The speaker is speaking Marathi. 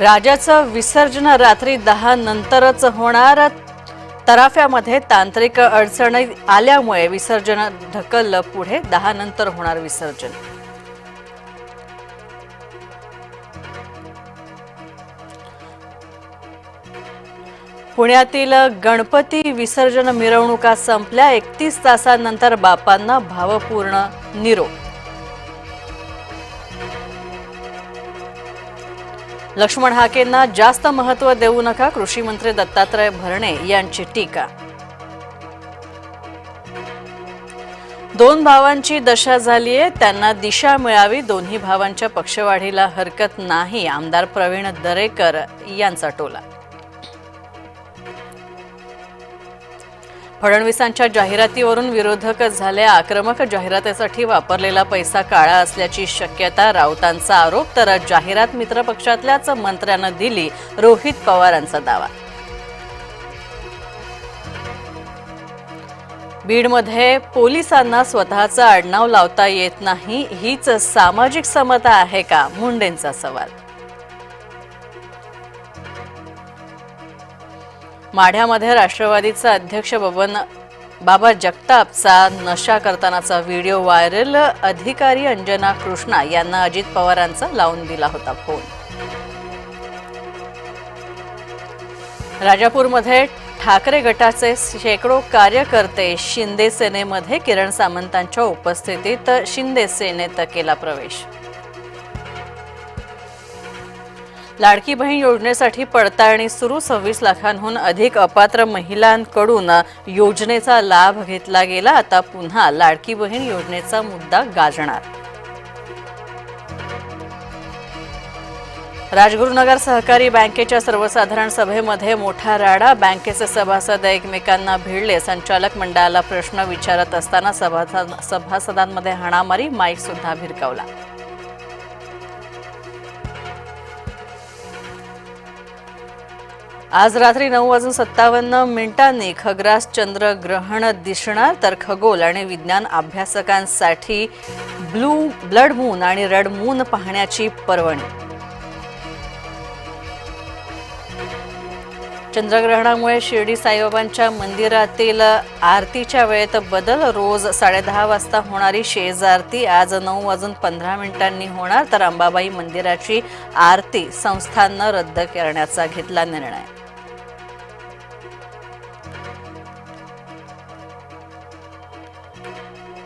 राजाचं विसर्जन रात्री 10 नंतरच होणार। तराफ्यामध्ये तांत्रिक अडचणी आल्यामुळे विसर्जन ढकललं पुढे। 10 नंतर होणार विसर्जन। पुण्यातील गणपती विसर्जन मिरवणुका संपल्या। 31 तासांनंतर बापांना भावपूर्ण निरोप। लक्ष्मण हाकेंना जास्त महत्त्व देऊ नका, कृषी मंत्री दत्तात्रय भरणे यांची टीका। 2 भावांची दशा झालीये, त्यांना दिशा मिळावी। दोन्ही भावांच्या पक्षवाढीला हरकत नाही, आमदार प्रवीण दरेकर यांचा टोला। फडणवीसांच्या जाहिरातीवरून विरोधक झाले आक्रमक। जाहिरातीसाठी वापरलेला पैसा काळा असल्याची शक्यता, राऊतांचा आरोप। तर जाहिरात मित्र पक्षातल्याच मंत्र्यांना दिली, रोहित पवारांचा दावा। बीडमध्ये पोलिसांना स्वतःचा आडनाव लावता येत नाही, हीच सामाजिक समता आहे का, मुंडेंचा सवाल। माढ्यामध्ये राष्ट्रवादीचा अध्यक्ष बाबा जगतापचा नशा करतानाचा व्हिडिओ व्हायरल। अधिकारी अंजना कृष्णा यांना अजित पवारांचा लावून दिला होता फोन। राजापूरमध्ये ठाकरे गटाचे शेकडो कार्यकर्ते शिंदे सेनेमध्ये। किरण सामंतांच्या उपस्थितीत शिंदे सेनेत केला प्रवेश। लाडकी बहीण योजनेसाठी पडताळणी सुरू। 26 लाखांहून अधिक अपात्र महिलांकडून योजनेचा लाभ घेतला गेला। आता पुन्हा लाडकी बहीण योजनेचा मुद्दा गाजणार। राजगुरुनगर सहकारी बँकेच्या सर्वसाधारण सभेमध्ये मोठा राडा। बँकेचे सभासद एकमेकांना भिडले। संचालक मंडळाला प्रश्न विचारत असताना सभासदांमध्ये हाणामारी, माईक सुद्धा भिरकावला। आज रात्री 9:57 खग्रास चंद्रग्रहण दिसणार। तर खगोल आणि विज्ञान अभ्यासकांसाठी ब्लड मून आणि रेड मून पाहण्याची पर्वणी। चंद्रग्रहणामुळे शिर्डी साईबाबांच्या मंदिरातील आरतीच्या वेळेत बदल। रोज 10:30 वाजता होणारी शेज आरती आज 9:15 होणार। तर अंबाबाई मंदिराची आरती संस्थाननं रद्द करण्याचा घेतला निर्णय।